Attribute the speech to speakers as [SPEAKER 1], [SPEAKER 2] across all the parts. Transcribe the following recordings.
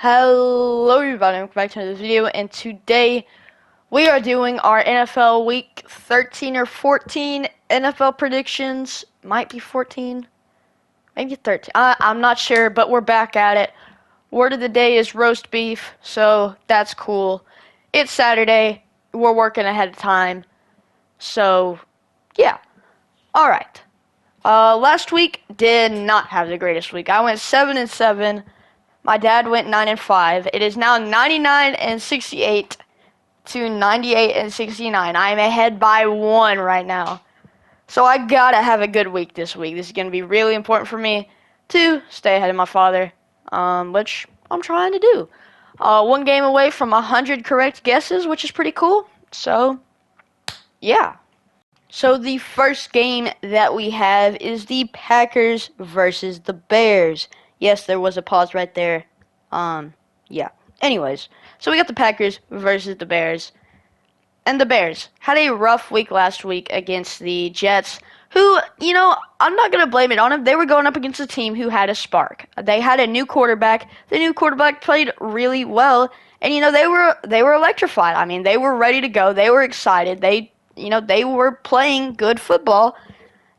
[SPEAKER 1] Hello everybody, welcome back to another video, and today we are doing our NFL Week 13 or 14 NFL predictions. Might be 14, maybe 13. I'm not sure, but we're back at it. Word of the day is roast beef, so that's cool. It's Saturday, we're working ahead of time, so yeah. Alright, last week did not have the greatest week. I went 7-7. My dad went 9-5. It is now 99-68 to 98-69. I am ahead by 1 right now. So I gotta have a good week this week. This is gonna be really important for me to stay ahead of my father, which I'm trying to do. 1 game away from 100 correct guesses, which is pretty cool. So, yeah. So the first game that we have is the Packers versus the Bears. Yes, there was a pause right there. Yeah. Anyways, so we got the Packers versus the Bears. And the Bears had a rough week last week against the Jets, who, I'm not going to blame it on them. They were going up against a team who had a spark. They had a new quarterback. The new quarterback played really well. And, they were electrified. I mean, they were ready to go. They were excited. They were playing good football.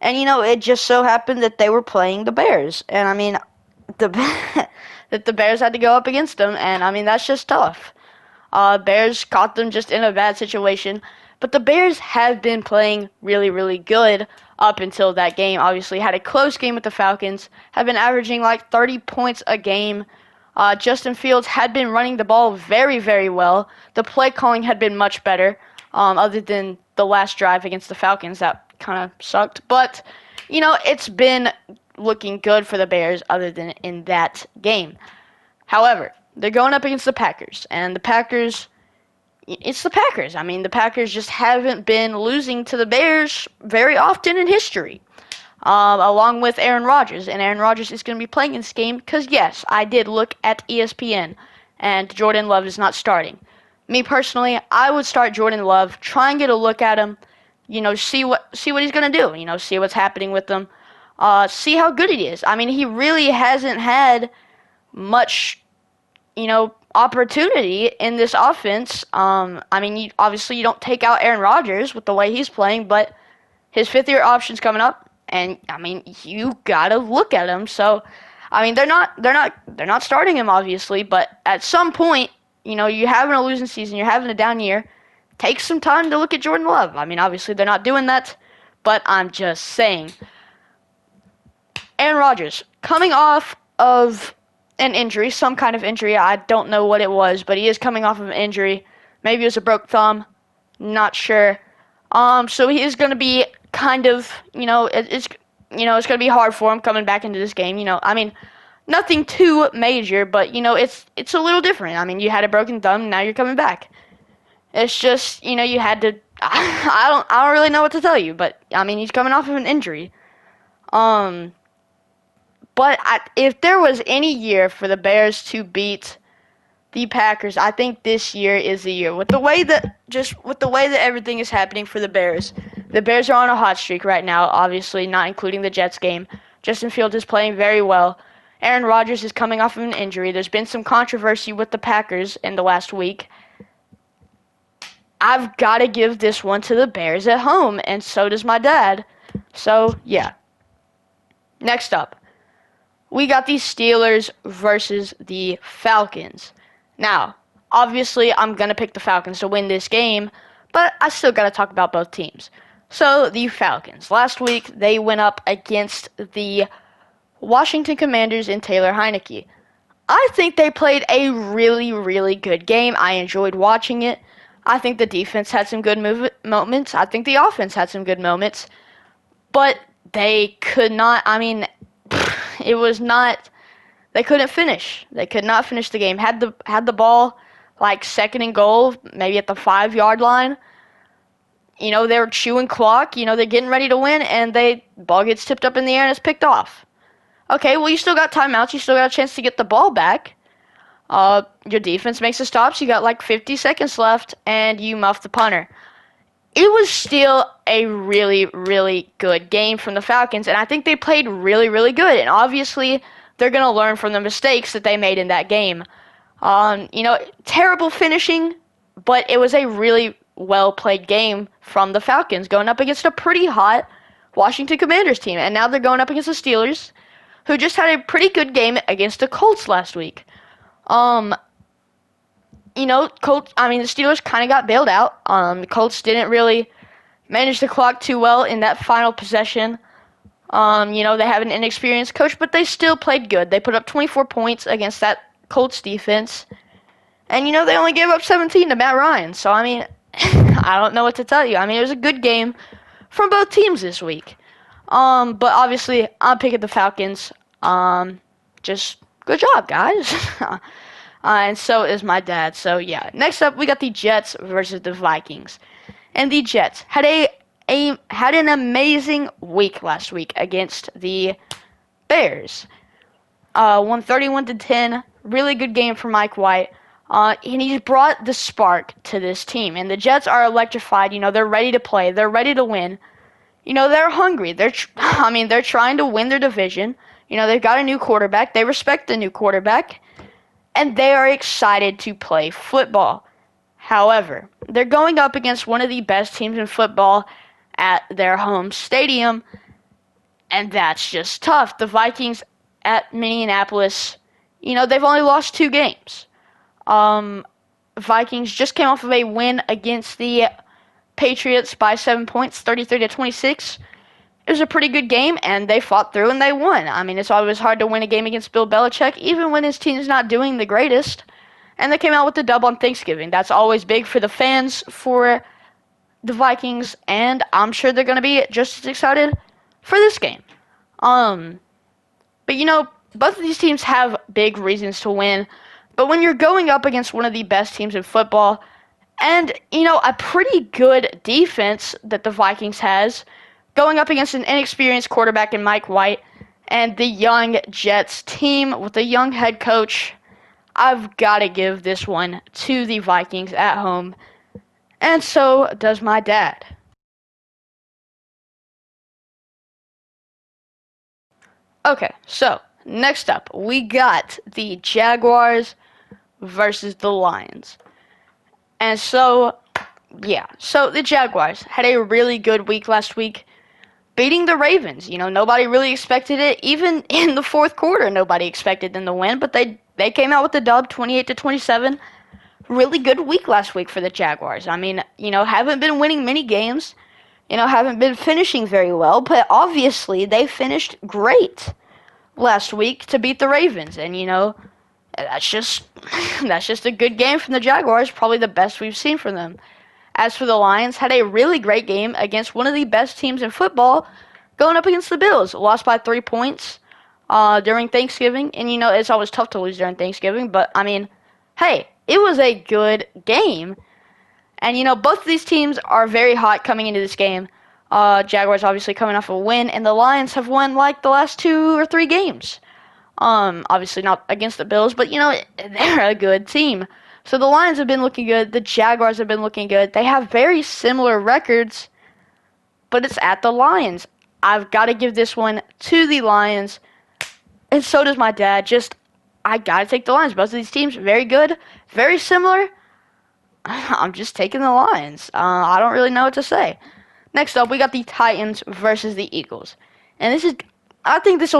[SPEAKER 1] And, it just so happened that they were playing the Bears. And, I mean, that the Bears had to go up against them, and I mean that's just tough. Bears caught them just in a bad situation, but the Bears have been playing really, really good up until that game. Obviously, had a close game with the Falcons, have been averaging like 30 points a game. Justin Fields had been running the ball very, very well. The play calling had been much better, other than the last drive against the Falcons that kind of sucked. But it's been looking good for the Bears other than in that game. However, they're going up against the Packers, and it's the Packers. I mean, the Packers just haven't been losing to the Bears very often in history, along with Aaron Rodgers. And Aaron Rodgers is going to be playing in this game because, yes, I did look at ESPN, and Jordan Love is not starting. Me personally, I would start Jordan Love, try and get a look at him, see what he's going to do, see what's happening with them. See how good he is. I mean, he really hasn't had much, opportunity in this offense. I mean, obviously you don't take out Aaron Rodgers with the way he's playing, but his fifth-year option's coming up, and I mean, you gotta look at him. So, I mean, they're not starting him obviously, but at some point, you're having a losing season, you're having a down year. Take some time to look at Jordan Love. I mean, obviously they're not doing that, but I'm just saying. Aaron Rodgers, coming off of an injury, some kind of injury. I don't know what it was, but he is coming off of an injury. Maybe it was a broke thumb. Not sure. So he is going to be kind of, it's going to be hard for him coming back into this game. I mean, nothing too major, but, it's a little different. I mean, you had a broken thumb, now you're coming back. It's just, you had to, I don't really know what to tell you, but, I mean, he's coming off of an injury. But if there was any year for the Bears to beat the Packers, I think this year is the year. With the way that everything is happening for the Bears are on a hot streak right now. Obviously, not including the Jets game. Justin Fields is playing very well. Aaron Rodgers is coming off of an injury. There's been some controversy with the Packers in the last week. I've got to give this one to the Bears at home, and so does my dad. So yeah. Next up, we got the Steelers versus the Falcons. Now, obviously, I'm going to pick the Falcons to win this game, but I still got to talk about both teams. So, the Falcons. Last week, they went up against the Washington Commanders and Taylor Heinicke. I think they played a really, really good game. I enjoyed watching it. I think the defense had some good moments. I think the offense had some good moments. But they could not, they couldn't finish. They could not finish the game. Had the ball like second and goal, maybe at the 5-yard line. They were chewing clock. They're getting ready to win, and ball gets tipped up in the air and it's picked off. Okay, well, you still got timeouts. You still got a chance to get the ball back. Your defense makes the stops. You got like 50 seconds left, and you muff the punter. It was still a really, really good game from the Falcons, and I think they played really, really good. And obviously, they're going to learn from the mistakes that they made in that game. Terrible finishing, but it was a really well played game from the Falcons going up against a pretty hot Washington Commanders team. And now they're going up against the Steelers, who just had a pretty good game against the Colts last week. The Steelers kind of got bailed out. The Colts didn't really manage the clock too well in that final possession. They have an inexperienced coach, but they still played good. They put up 24 points against that Colts defense. And, they only gave up 17 to Matt Ryan. So, I don't know what to tell you. It was a good game from both teams this week. But obviously, I'm picking the Falcons. Just good job, guys. And so is my dad. So, yeah. Next up, we got the Jets versus the Vikings. And the Jets had an amazing week last week against the Bears. Won 31-10. Really good game for Mike White. And he's brought the spark to this team. And the Jets are electrified. They're ready to play. They're ready to win. They're hungry. They're trying to win their division. They've got a new quarterback. They respect the new quarterback. And they are excited to play football. However, they're going up against one of the best teams in football at their home stadium. And that's just tough. The Vikings at Minneapolis, they've only lost 2 games. Vikings just came off of a win against the Patriots by 7 points, 33-26. It was a pretty good game, and they fought through and they won. It's always hard to win a game against Bill Belichick, even when his team's not doing the greatest. And they came out with the dub on Thanksgiving. That's always big for the fans for the Vikings, and I'm sure they're going to be just as excited for this game. But both of these teams have big reasons to win. But when you're going up against one of the best teams in football, and, a pretty good defense that the Vikings has, going up against an inexperienced quarterback in Mike White, and the young Jets team with a young head coach, I've got to give this one to the Vikings at home. And so does my dad. Okay, so next up, we got the Jaguars versus the Lions. And so the Jaguars had a really good week last week, beating the Ravens. Nobody really expected it. Even in the fourth quarter, nobody expected them to win, but they came out with the dub, 28-27. Really good week last week for the Jaguars. Haven't been winning many games, haven't been finishing very well, but obviously they finished great last week to beat the Ravens. And, that's just a good game from the Jaguars, probably the best we've seen from them. As for the Lions, had a really great game against one of the best teams in football, going up against the Bills. Lost by 3 points during Thanksgiving. And, it's always tough to lose during Thanksgiving. But, hey, it was a good game. And, both of these teams are very hot coming into this game. Jaguars obviously coming off a win. And the Lions have won, the last 2 or 3 games. Obviously not against the Bills, but, they're a good team. So the Lions have been looking good. The Jaguars have been looking good. They have very similar records, but it's at the Lions. I've got to give this one to the Lions, and so does my dad. I got to take the Lions. Both of these teams, very good, very similar. I'm just taking the Lions. I don't really know what to say. Next up, we got the Titans versus the Eagles. And I think this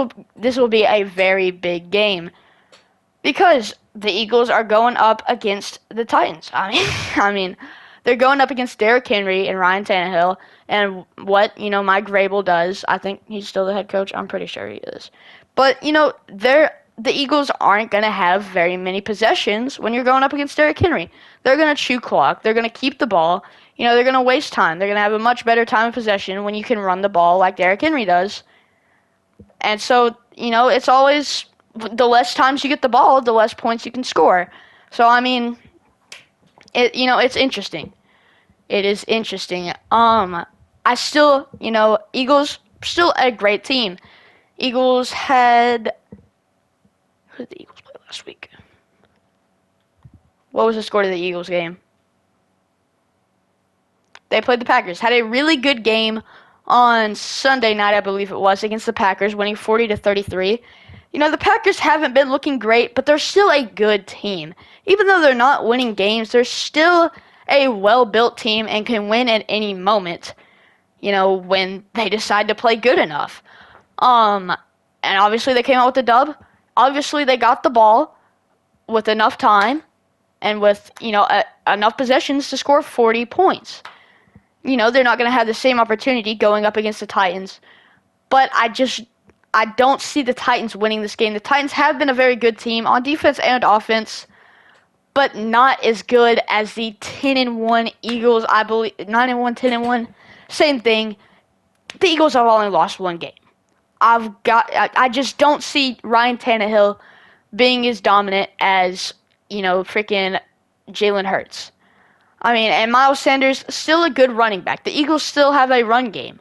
[SPEAKER 1] will be a very big game because the Eagles are going up against the Titans. They're going up against Derrick Henry and Ryan Tannehill and what, Mike Vrabel does. I think he's still the head coach. I'm pretty sure he is. But, the Eagles aren't going to have very many possessions when you're going up against Derrick Henry. They're going to chew clock. They're going to keep the ball. They're going to waste time. They're going to have a much better time of possession when you can run the ball like Derrick Henry does. And so, it's always the less times you get the ball, the less points you can score. So, it's interesting. It is interesting. I still, Eagles, still a great team. Eagles had... Who did the Eagles play last week? What was the score to the Eagles game? They played the Packers. Had a really good game on Sunday night, I believe it was, against the Packers, winning 40-33. The Packers haven't been looking great, but they're still a good team. Even though they're not winning games, they're still a well-built team and can win at any moment, when they decide to play good enough. And obviously they came out with the dub. Obviously they got the ball with enough time and with, enough possessions to score 40 points. They're not going to have the same opportunity going up against the Titans. But I don't see the Titans winning this game. The Titans have been a very good team on defense and offense, but not as good as the 10-1 Eagles, I believe. 9-1, 10-1, same thing. The Eagles have only lost one game. I just don't see Ryan Tannehill being as dominant as, freaking Jalen Hurts. And Miles Sanders, still a good running back. The Eagles still have a run game.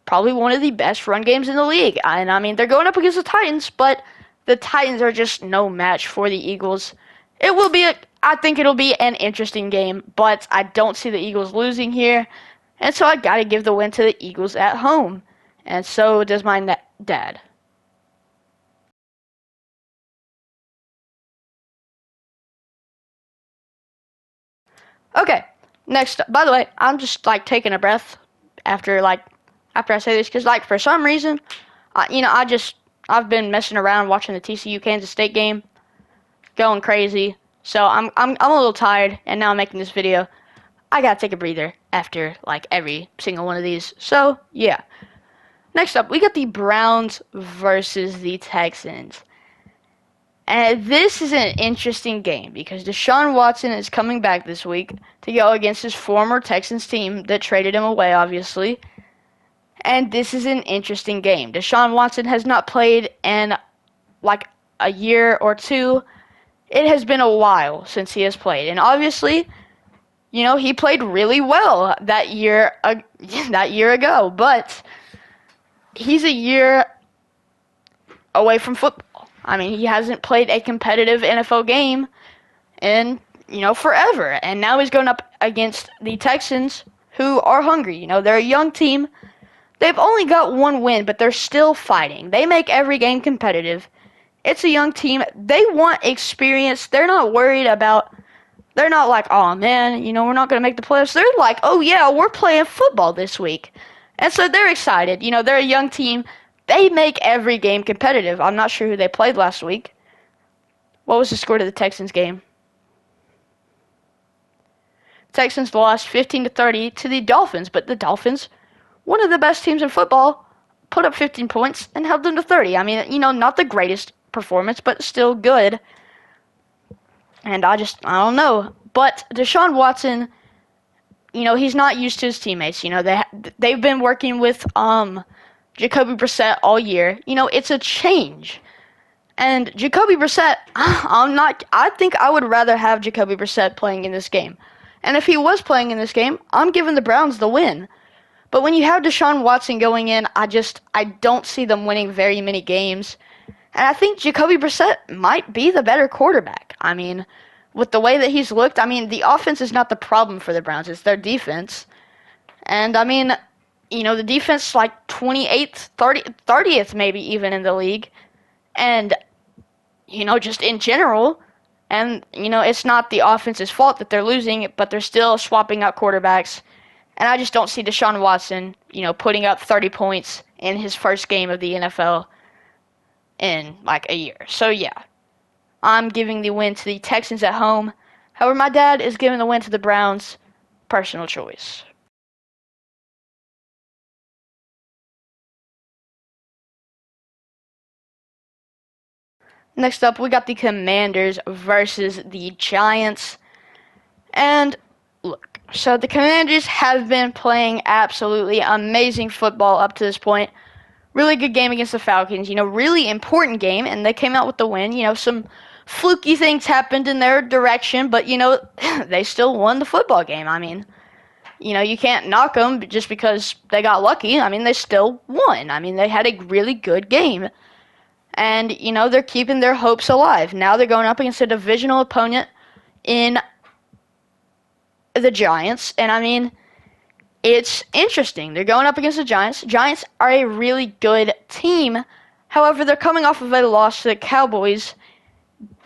[SPEAKER 1] Probably one of the best run games in the league. And, they're going up against the Titans, but the Titans are just no match for the Eagles. I think it'll be an interesting game, but I don't see the Eagles losing here. And so I got to give the win to the Eagles at home. And so does my dad. Okay, next up. By the way, I'm just taking a breath after I say this because for some reason, I've been messing around watching the TCU Kansas State game, going crazy. So I'm a little tired, and now I'm making this video. I gotta take a breather after every single one of these. So yeah. Next up, we got the Browns versus the Texans. And this is an interesting game because Deshaun Watson is coming back this week to go against his former Texans team that traded him away, obviously. And this is an interesting game. Deshaun Watson has not played in a year or two. It has been a while since he has played. And obviously, he played really well that year ago. But he's a year away from football. He hasn't played a competitive NFL game in, forever. And now he's going up against the Texans, who are hungry. They're a young team. They've only got one win, but they're still fighting. They make every game competitive. It's a young team. They want experience. They're not worried about... They're not like, oh, man, we're not going to make the playoffs. They're like, oh, yeah, we're playing football this week. And so they're excited. They're a young team. They make every game competitive. I'm not sure who they played last week. What was the score to the Texans game? Texans lost 15-30 to the Dolphins, but the Dolphins, one of the best teams in football, put up 15 points and held them to 30. Not the greatest performance, but still good. And I don't know. But Deshaun Watson, he's not used to his teammates. They've been working with Jacoby Brissett all year. It's a change. And Jacoby Brissett, I think I would rather have Jacoby Brissett playing in this game. And if he was playing in this game, I'm giving the Browns the win. But when you have Deshaun Watson going in, I don't see them winning very many games. And I think Jacoby Brissett might be the better quarterback. With the way that he's looked, the offense is not the problem for the Browns. It's their defense. And, the defense 28th, 30th maybe even in the league. And, just in general. And, it's not the offense's fault that they're losing, but they're still swapping out quarterbacks. And I just don't see Deshaun Watson, putting up 30 points in his first game of the NFL in a year. So, yeah. I'm giving the win to the Texans at home. However, my dad is giving the win to the Browns. Personal choice. Next up, we got the Commanders versus the Giants. And look, so the Commanders have been playing absolutely amazing football up to this point. Really good game against the Falcons. Really important game, and they came out with the win. Some fluky things happened in their direction, but, they still won the football game. You can't knock them just because they got lucky. They still won. They had a really good game. And, they're keeping their hopes alive. Now they're going up against a divisional opponent in the Giants. And, it's interesting. They're going up against the Giants. Giants are a really good team, However, they're coming off of a loss to the Cowboys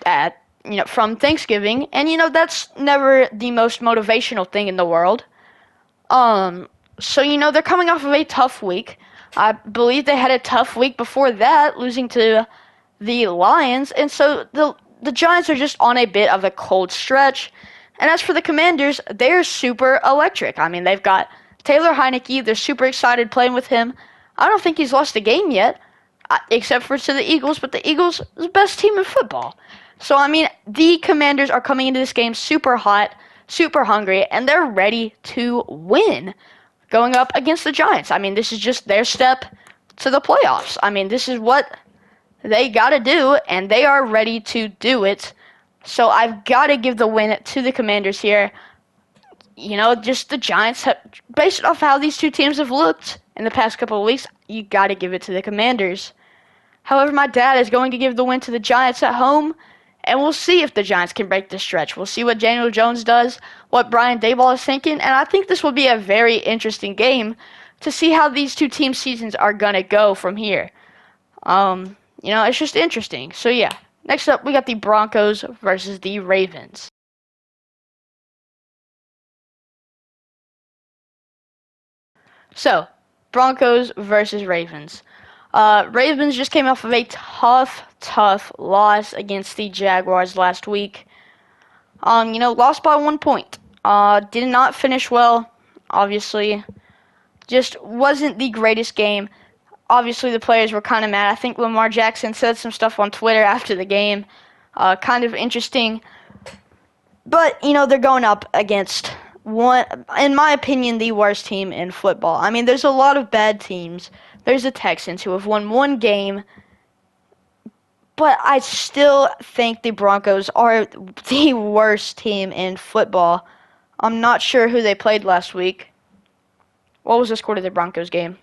[SPEAKER 1] at from Thanksgiving, and that's never the most motivational thing in the world. So they're coming off of a tough week. I believe they had a tough week before that, losing to the Lions, and so the Giants are just on a bit of a cold stretch. And as for the Commanders, they're super electric. I mean, they've got Taylor Heineke. They're super excited playing with him. I don't think he's lost a game yet, except for to the Eagles, but the Eagles are the best team in football. So, I mean, the Commanders are coming into this game super hot, super hungry, and they're ready to win going up against the Giants. I mean, this is just their step to the playoffs. I mean, this is what they got to do, and they are ready to do it. So I've got to give the win to the Commanders here. Just the Giants, based off how these two teams have looked in the past couple of weeks, you got to give it to the Commanders. However, my dad is going to give the win to the Giants at home, and we'll see if the Giants can break this stretch. We'll see what Daniel Jones does, what Brian Daboll is thinking, and I think this will be a very interesting game to see how these two team seasons are going to go from here. It's just interesting. So, yeah. Next up, we got the Broncos versus the Ravens. So, Broncos versus Ravens. Ravens just came off of a tough loss against the Jaguars last week. Lost by 1 point. Did not finish well, obviously. Just wasn't the greatest game. Obviously, the players were kind of mad. I think Lamar Jackson said some stuff on Twitter after the game. Kind of interesting. But, they're going up against one, in my opinion, the worst team in football. I mean, there's a lot of bad teams. There's the Texans, who have won one game. But I still think the Broncos are the worst team in football. I'm not sure who they played last week. What was the score to the Broncos game?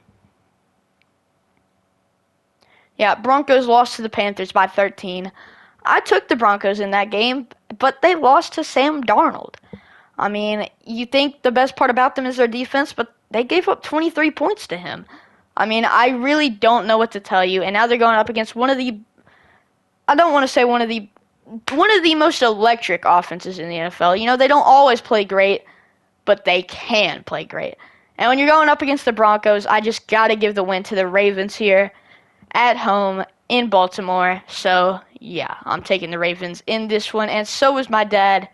[SPEAKER 1] Yeah, Broncos lost to the Panthers by 13. I took the Broncos in that game, but they lost to Sam Darnold. I mean, you think the best part about them is their defense, but they gave up 23 points to him. I mean, I really don't know what to tell you. And now they're going up against one of the most electric offenses in the NFL. They don't always play great, but they can play great. And when you're going up against the Broncos, I just got to give the win to the Ravens here at home in Baltimore. So, yeah, I'm taking the Ravens in this one, and so is my dad.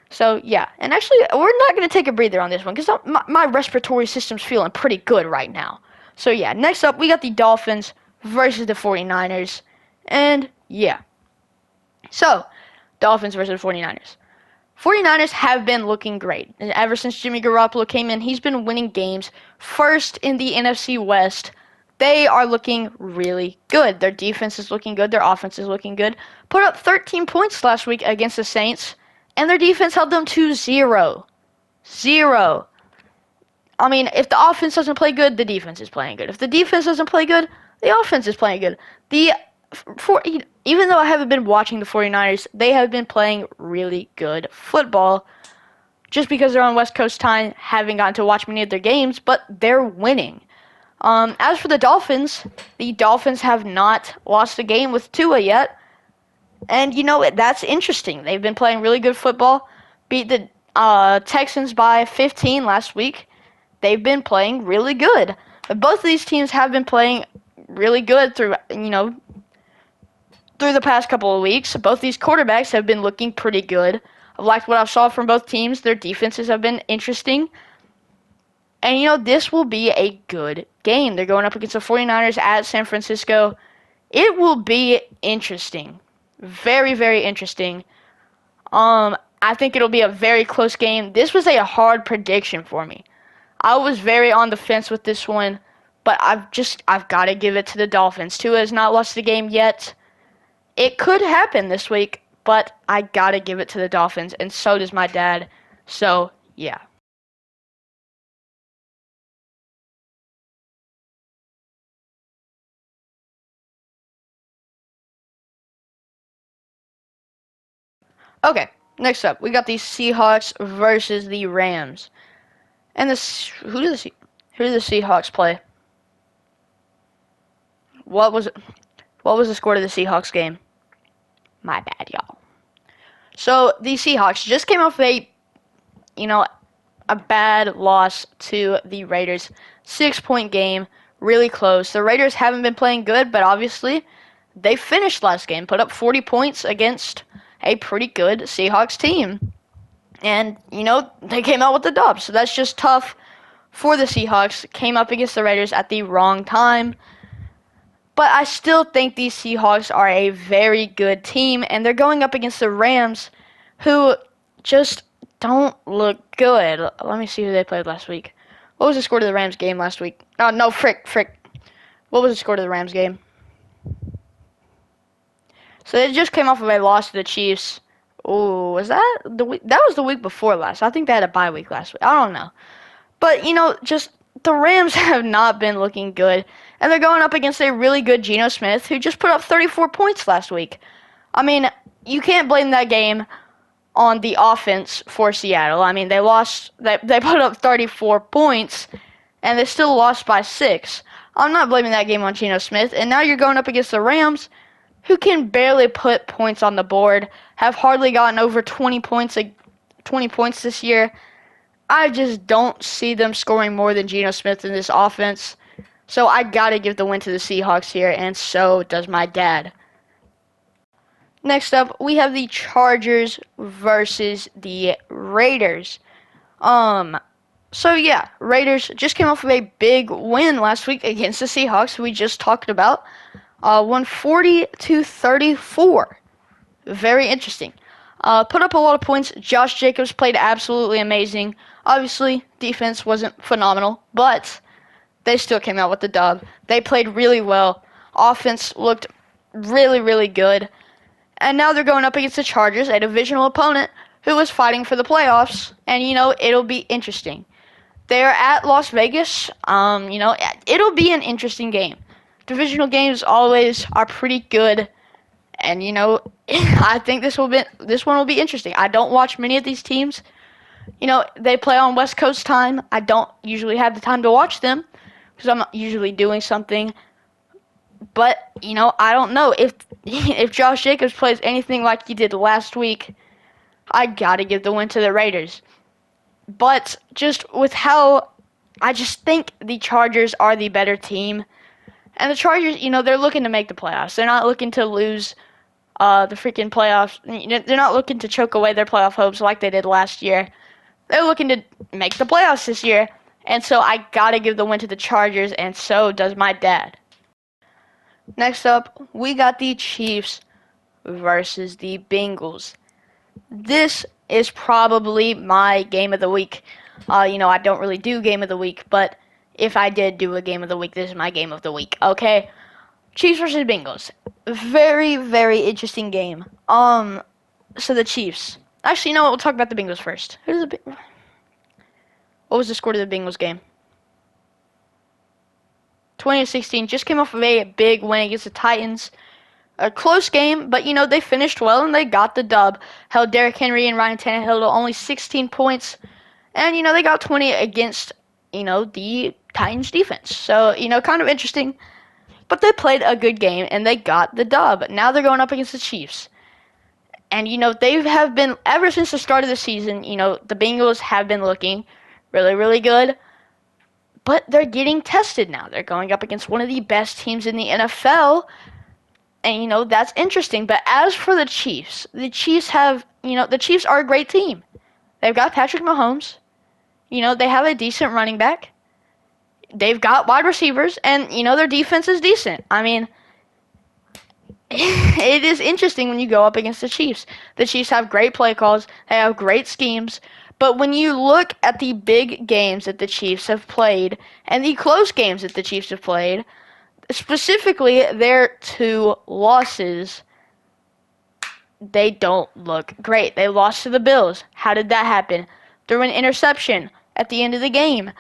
[SPEAKER 1] So, yeah, and actually, we're not going to take a breather on this one because my respiratory system's feeling pretty good right now. So, yeah, next up, we got the Dolphins versus the 49ers, and, yeah. So, Dolphins versus 49ers. 49ers have been looking great. And ever since Jimmy Garoppolo came in, he's been winning games. First in the NFC West. They are looking really good. Their defense is looking good. Their offense is looking good. Put up 13 points last week against the Saints, and their defense held them to 0. 0. I mean, if the offense doesn't play good, the defense is playing good. If the defense doesn't play good, the offense is playing good. Even though I haven't been watching the 49ers, they have been playing really good football. Just because they're on West Coast time, haven't gotten to watch many of their games, but they're winning. As for the Dolphins have not lost a game with Tua yet. And, that's interesting. They've been playing really good football. Beat the Texans by 15 last week. They've been playing really good. But both of these teams have been playing really good through the past couple of weeks. Both these quarterbacks have been looking pretty good. I've liked what I've saw from both teams. Their defenses have been interesting. And, this will be a good game. They're going up against the 49ers at San Francisco. It will be interesting. Very, very interesting. I think it'll be a very close game. This was a hard prediction for me. I was very on the fence with this one, but I've got to give it to the Dolphins. Tua has not lost the game yet. It could happen this week, but I got to give it to the Dolphins, and so does my dad. So, yeah. Okay, next up, we got the Seahawks versus the Rams. And who do the Seahawks play? What was it? What was the score of the Seahawks game? My bad, y'all. So the Seahawks just came off a bad loss to the Raiders. 6-point game, really close. The Raiders haven't been playing good, but obviously they finished last game, put up 40 points against a pretty good Seahawks team. And, they came out with the dub, so that's just tough for the Seahawks. Came up against the Raiders at the wrong time. But I still think these Seahawks are a very good team, and they're going up against the Rams, who just don't look good. Let me see who they played last week. What was the score to the Rams game last week? Oh, no, frick. What was the score to the Rams game? So they just came off of a loss to the Chiefs. Oh, was that the week? That was the week before last. I think they had a bye week last week. I don't know. But, just the Rams have not been looking good. And they're going up against a really good Geno Smith, who just put up 34 points last week. I mean, you can't blame that game on the offense for Seattle. I mean, they put up 34 points, and they still lost by 6. I'm not blaming that game on Geno Smith. And now you're going up against the Rams, who can barely put points on the board, have hardly gotten over 20 points this year. I just don't see them scoring more than Geno Smith in this offense. So I got to give the win to the Seahawks here, and so does my dad. Next up, we have the Chargers versus the Raiders. Raiders just came off of a big win last week against the Seahawks, who we just talked about. Won 40-34. Very interesting. Put up a lot of points. Josh Jacobs played absolutely amazing. Obviously, defense wasn't phenomenal, but they still came out with the dub. They played really well. Offense looked really, really good. And now they're going up against the Chargers, a divisional opponent who is fighting for the playoffs. And, it'll be interesting. They're at Las Vegas. It'll be an interesting game. Divisional games always are pretty good. And, I think this one will be interesting. I don't watch many of these teams. They play on West Coast time. I don't usually have the time to watch them because I'm usually doing something. But, I don't know. If Josh Jacobs plays anything like he did last week, I got to give the win to the Raiders. But just with how I just think the Chargers are the better team. And the Chargers, they're looking to make the playoffs. They're not looking to lose the freaking playoffs. They're not looking to choke away their playoff hopes like they did last year. They're looking to make the playoffs this year. And so I got to give the win to the Chargers, and so does my dad. Next up, we got the Chiefs versus the Bengals. This is probably my game of the week. I don't really do game of the week, but if I did do a game of the week, this is my game of the week, okay? Chiefs versus Bengals. Very, very interesting game. So the Chiefs. Actually, you know what? We'll talk about the Bengals first. What was the score to the Bengals game? 2016 just came off of a big win against the Titans. A close game, but, they finished well and they got the dub. Held Derrick Henry and Ryan Tannehill to only 16 points. And, they got 20 against, the Titans defense. So, kind of interesting. But they played a good game and they got the dub. Now they're going up against the Chiefs. And, they have been, ever since the start of the season, the Bengals have been looking really, really good. But they're getting tested now. They're going up against one of the best teams in the NFL. And, that's interesting. But as for the Chiefs have, the Chiefs are a great team. They've got Patrick Mahomes. They have a decent running back. They've got wide receivers. And, their defense is decent. I mean, it is interesting when you go up against the Chiefs. The Chiefs have great play calls. They have great schemes. But when you look at the big games that the Chiefs have played and the close games that the Chiefs have played, specifically their 2 losses, they don't look great. They lost to the Bills. How did that happen? Threw an interception at the end of the game.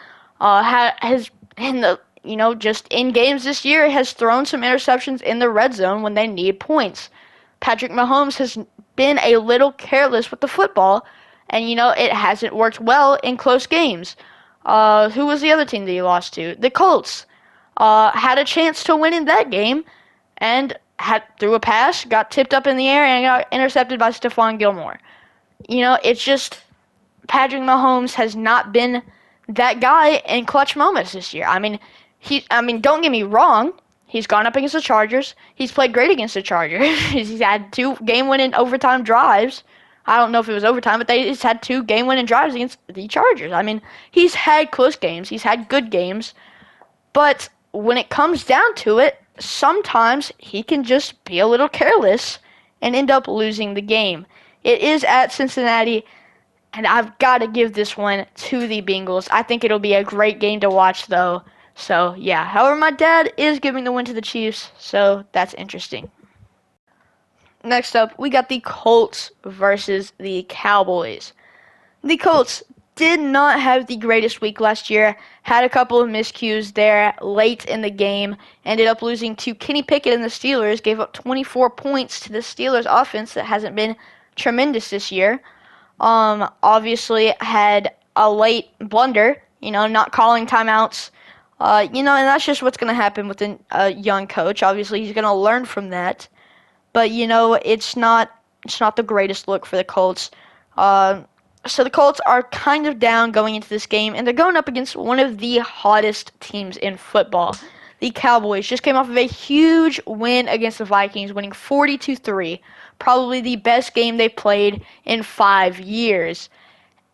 [SPEAKER 1] Just in games this year, has thrown some interceptions in the red zone when they need points. Patrick Mahomes has been a little careless with the football, and, it hasn't worked well in close games. Who was the other team that he lost to? The Colts. Had a chance to win in that game, and threw a pass, got tipped up in the air, and got intercepted by Stephon Gilmore. It's just Patrick Mahomes has not been that guy in clutch moments this year. Don't get me wrong. He's gone up against the Chargers. He's played great against the Chargers. He's had 2 game-winning overtime drives. I don't know if it was overtime, but he's had 2 game-winning drives against the Chargers. He's had close games. He's had good games. But when it comes down to it, sometimes he can just be a little careless and end up losing the game. It is at Cincinnati, and I've got to give this one to the Bengals. I think it'll be a great game to watch, though. So, yeah. However, my dad is giving the win to the Chiefs, so that's interesting. Next up, we got the Colts versus the Cowboys. The Colts did not have the greatest week last year, had a couple of miscues there late in the game, ended up losing to Kenny Pickett and the Steelers, gave up 24 points to the Steelers offense that hasn't been tremendous this year. Obviously had a late blunder, not calling timeouts. And that's just what's going to happen with a young coach. Obviously, he's going to learn from that. But, it's not the greatest look for the Colts. So the Colts are kind of down going into this game, and they're going up against one of the hottest teams in football. The Cowboys just came off of a huge win against the Vikings, winning 42-3. Probably the best game they've played in 5 years.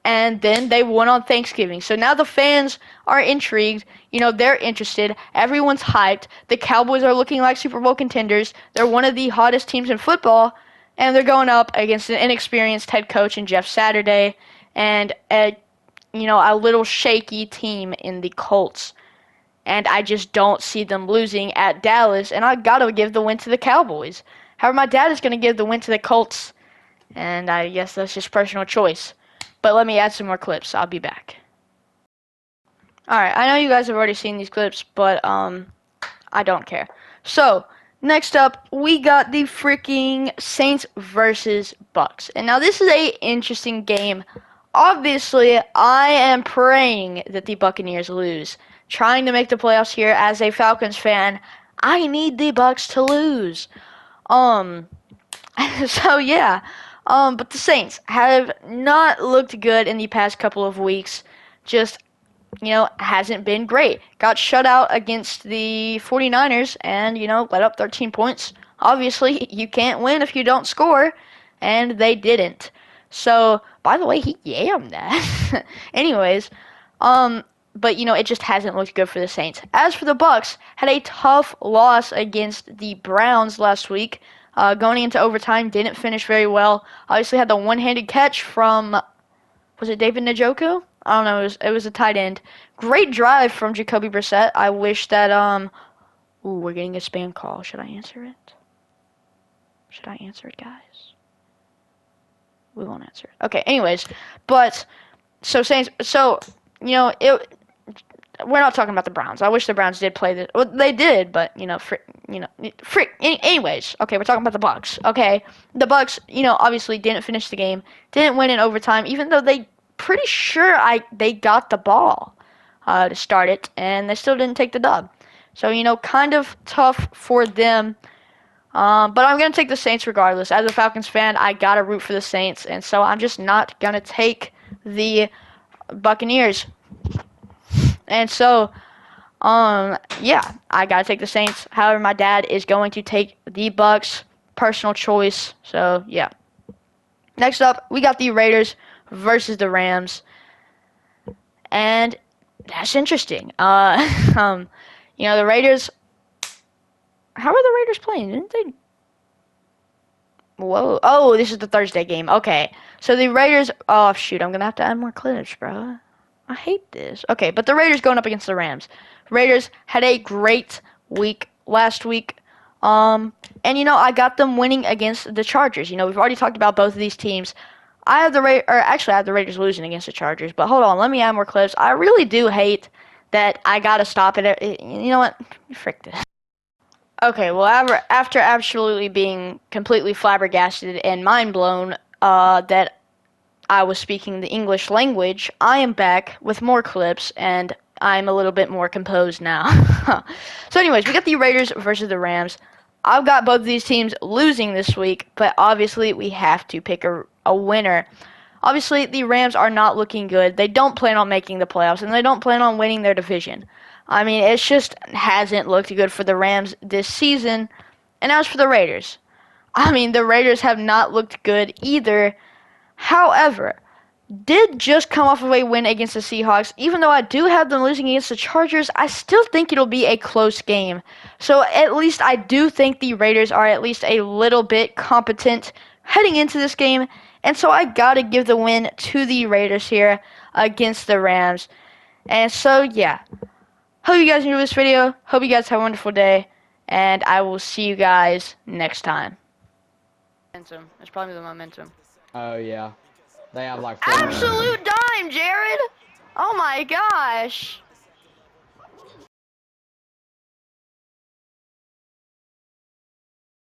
[SPEAKER 1] And then they won on Thanksgiving. So now the fans are intrigued. They're interested. Everyone's hyped. The Cowboys are looking like Super Bowl contenders. They're one of the hottest teams in football. And they're going up against an inexperienced head coach in Jeff Saturday and a little shaky team in the Colts. And I just don't see them losing at Dallas. And I got to give the win to the Cowboys. However, my dad is going to give the win to the Colts. And I guess that's just personal choice. But let me add some more clips. I'll be back. Alright, I know you guys have already seen these clips, but I don't care. So, next up, we got the freaking Saints versus Bucks. And now this is a interesting game. Obviously, I am praying that the Buccaneers lose. Trying to make the playoffs here as a Falcons fan. I need the Bucks to lose. So yeah. But the Saints have not looked good in the past couple of weeks. Just, hasn't been great. Got shut out against the 49ers and, let up 13 points. Obviously, you can't win if you don't score, and they didn't. So, by the way, he yammed that. Anyways, but, it just hasn't looked good for the Saints. As for the Bucks, had a tough loss against the Browns last week. Going into overtime, didn't finish very well. Obviously had the one-handed catch from, was it David Njoku? I don't know, it was a tight end. Great drive from Jacoby Brissett. I wish that, we're getting a spam call. Should I answer it? Should I answer it, guys? We won't answer it. Okay, anyways, but, we're not talking about the Browns. I wish the Browns did play this. Well, they did, but, anyways, okay, we're talking about the Bucks, okay? The Bucks, obviously didn't finish the game, didn't win in overtime, even though they pretty sure they got the ball to start it, and they still didn't take the dub. So, kind of tough for them. But I'm going to take the Saints regardless. As a Falcons fan, I got to root for the Saints, and so I'm just not going to take the Buccaneers. And so, yeah, I gotta take the Saints. However, my dad is going to take the Bucks. Personal choice. So, yeah. Next up, we got the Raiders versus the Rams. And that's interesting. The Raiders. How are the Raiders playing? Didn't they? Whoa. Oh, this is the Thursday game. Okay. So the Raiders. Oh, shoot. I'm gonna have to add more clips, bro. I hate this. Okay, but the Raiders going up against the Rams. Raiders had a great week last week. And, I got them winning against the Chargers. We've already talked about both of these teams. I have the Raiders losing against the Chargers. But hold on, let me add more clips. I really do hate that I got to stop it. You know what? Frick this. Okay, well, after absolutely being completely flabbergasted and mind blown that I was speaking the English language, I am back with more clips, and I'm a little bit more composed now. So anyways, we got the Raiders versus the Rams. I've got both of these teams losing this week, but obviously we have to pick a winner. Obviously, the Rams are not looking good. They don't plan on making the playoffs, and they don't plan on winning their division. I mean, it just hasn't looked good for the Rams this season. And as for the Raiders, I mean, the Raiders have not looked good either. However, did just come off of a win against the Seahawks. Even though I do have them losing against the Chargers, I still think it'll be a close game. So at least I do think the Raiders are at least a little bit competent heading into this game. And so I gotta give the win to the Raiders here against the Rams. And so, yeah. Hope you guys enjoyed this video. Hope you guys have a wonderful day. And I will see you guys next time. Momentum. It's probably the momentum.
[SPEAKER 2] Oh, yeah. They have like
[SPEAKER 1] Absolute dime, Jared! Oh my gosh!